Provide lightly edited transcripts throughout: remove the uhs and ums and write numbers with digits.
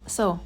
So,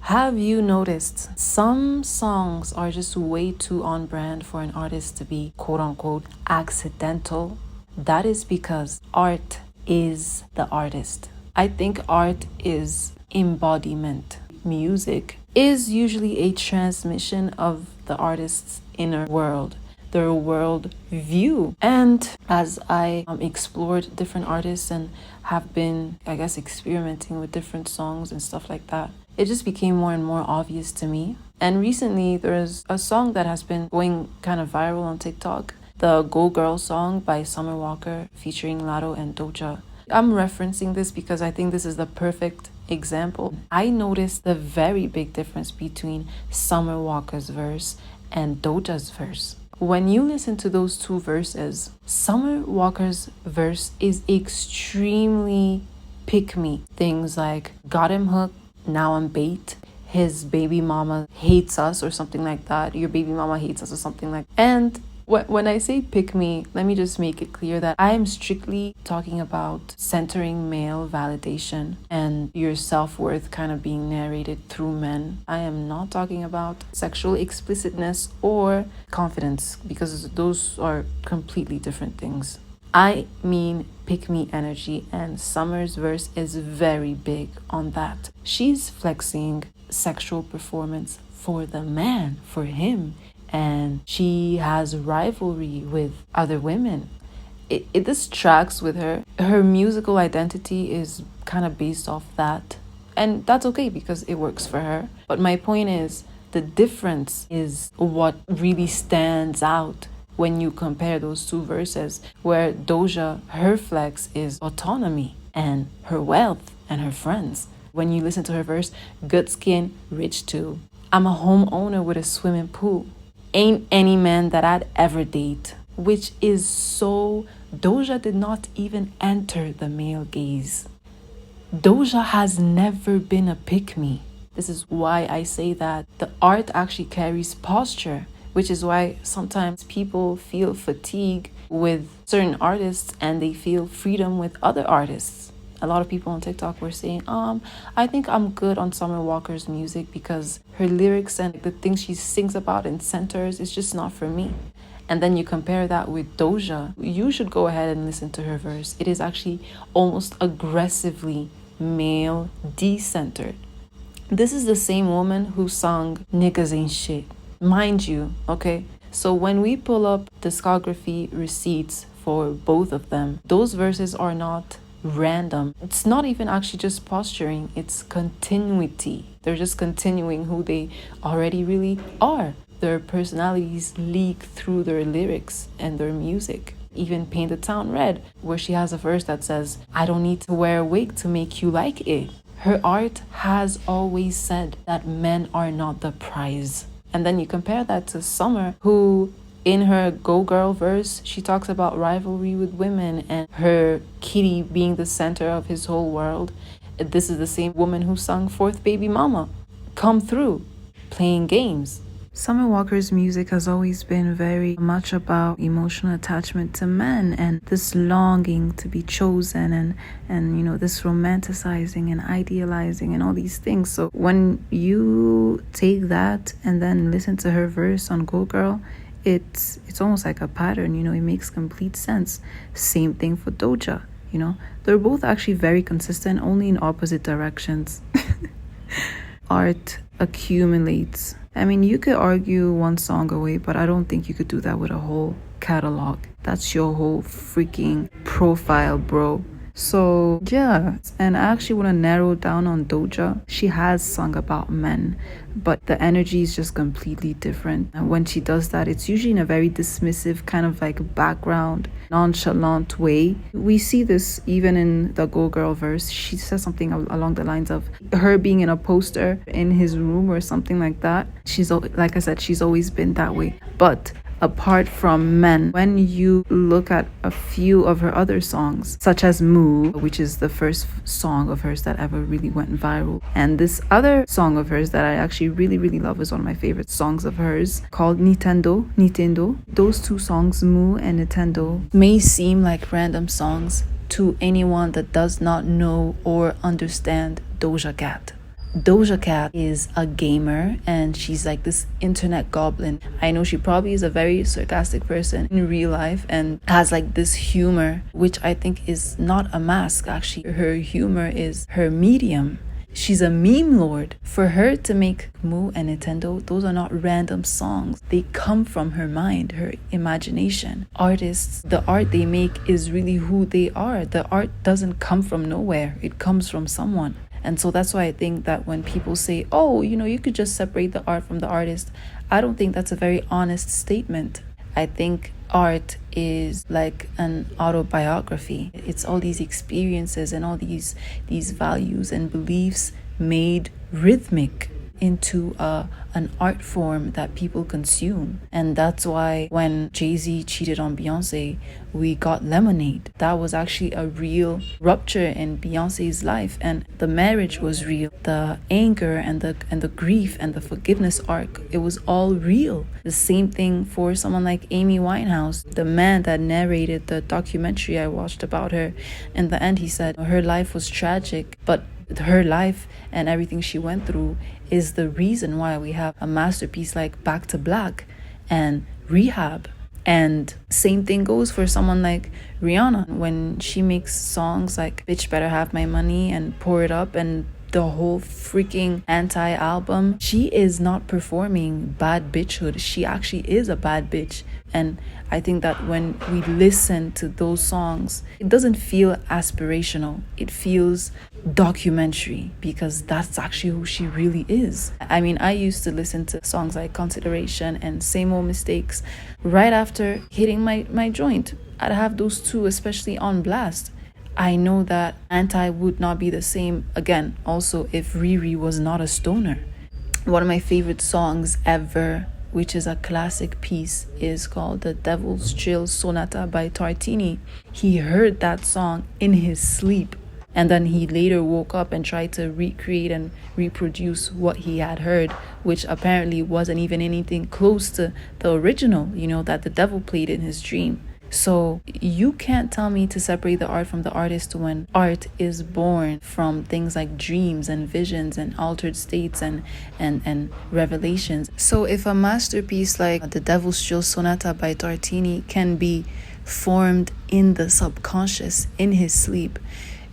have you noticed some songs are just way too on brand for an artist to be quote unquote accidental? That is because art is the artist. I think art is embodiment. Music is usually a transmission of the artist's inner world, their world view. And as I explored different artists and have been, I guess, experimenting with different songs and stuff like that, it just became more and more obvious to me. And recently, there's a song that has been going kind of viral on TikTok, the Go Girl song by Summer Walker featuring Latto and Doja. I'm referencing this because I think this is the perfect example. I noticed the very big difference between Summer Walker's verse and Doja's verse. When you listen to those two verses, Summer Walker's verse is extremely pick me. Things like got him hooked, now I'm bait, his baby mama hates us or something like that, your baby mama hates us or something like that. And when I say pick me, let me just make it clear that I am strictly talking about centering male validation and your self-worth kind of being narrated through men. I am not talking about sexual explicitness or confidence, because those are completely different things. I mean pick me energy, and Summer's verse is very big on that. She's flexing sexual performance for the man, for him, and she has rivalry with other women. This tracks with her. Her musical identity is kind of based off that, and that's okay because it works for her. But my point is, the difference is what really stands out when you compare those two verses, where Doja, her flex is autonomy and her wealth and her friends. When you listen to her verse, good skin, rich too. I'm a homeowner with a swimming pool. Ain't any man that I'd ever date. Which is so... Doja did not even enter the male gaze. Doja has never been a pick-me. This is why I say that the art actually carries posture, which is why sometimes people feel fatigue with certain artists and they feel freedom with other artists. A lot of people on TikTok were saying, I think I'm good on Summer Walker's music because her lyrics and the things she sings about and centers is just not for me. And then you compare that with Doja, you should go ahead and listen to her verse. It is actually almost aggressively male decentered. This is the same woman who sung Niggas Ain't Shit. Mind you, okay? So when we pull up discography receipts for both of them, those verses are not random. It's not even actually just posturing, it's continuity. They're just continuing who they already really are. Their personalities leak through their lyrics and their music. Even Paint the Town Red, where she has a verse that says, I don't need to wear a wig to make you like it. Her art has always said that men are not the prize. And then you compare that to Summer, who in her Go Girl verse, she talks about rivalry with women and her kitty being the center of his whole world. This is the same woman who sung Fourth Baby Mama, Come Through, playing games. Summer Walker's music has always been very much about emotional attachment to men and this longing to be chosen and you know, this romanticizing and idealizing and all these things. So when you take that and then listen to her verse on Go Girl, it's almost like a pattern, you know, it makes complete sense. Same thing for Doja, you know. They're both actually very consistent, only in opposite directions. Art accumulates. I mean, you could argue one song away, but I don't think you could do that with a whole catalog. That's your whole freaking profile, bro. So yeah, and I actually want to narrow down on Doja. She has sung about men, but the energy is just completely different. And when she does that, it's usually in a very dismissive kind of like background, nonchalant way. We see this even in the Go Girl verse. She says something along the lines of her being in a poster in his room or something like that. She's, like I said, she's always been that way. But apart from men, when you look at a few of her other songs, such as Mooo, which is the first song of hers that ever really went viral, and this other song of hers that I actually really love, is one of my favorite songs of hers, called Nitendhoe. Those two songs, Mooo and Nitendhoe, may seem like random songs, to anyone that does not know or understand Doja Cat. Doja Cat is a gamer and she's like this internet goblin. I know she probably is a very sarcastic person in real life and has like this humor, which I think is not a mask actually. Her humor is her medium. She's a meme lord. For her to make Mooo and Nitendhoe, those are not random songs. They come from her mind, her imagination. Artists, the art they make is really who they are. The art doesn't come from nowhere. It comes from someone. And so that's why I think that when people say, oh, you could just separate the art from the artist, I don't think that's a very honest statement. I think art is like an autobiography. It's all these experiences and all these values and beliefs made rhythmic into an art form that people consume. And that's why when Jay-Z cheated on Beyonce, we got Lemonade. That was actually a real rupture in Beyonce's life, and the marriage was real. The anger and the grief and the forgiveness arc, it was all real. The same thing for someone like Amy Winehouse, the man that narrated the documentary I watched about her. In the end, he said her life was tragic, but her life and everything she went through is the reason why we have a masterpiece like Back to Black and Rehab. And same thing goes for someone like Rihanna when she makes songs like Bitch Better Have My Money and Pour It Up and the whole freaking anti-album. She is not performing bad bitchhood. She actually is a bad bitch. And I think that when we listen to those songs, it doesn't feel aspirational. It feels documentary because that's actually who she really is. I mean, I used to listen to songs like Consideration and Same Old Mistakes right after hitting my joint. I'd have those two especially on blast. I know that Anti would not be the same again also if Riri was not a stoner. One of my favorite songs ever, which is a classic piece, is called The Devil's Chill Sonata by Tartini. He heard that song in his sleep, and then he later woke up and tried to recreate and reproduce what he had heard, which apparently wasn't even anything close to the original, that the devil played in his dream. So you can't tell me to separate the art from the artist when art is born from things like dreams and visions and altered states and revelations. So if a masterpiece like The Devil's Chill Sonata by Tartini can be formed in the subconscious, in his sleep,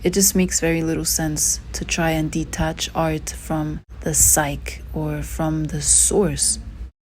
it just makes very little sense to try and detach art from the psyche or from the source.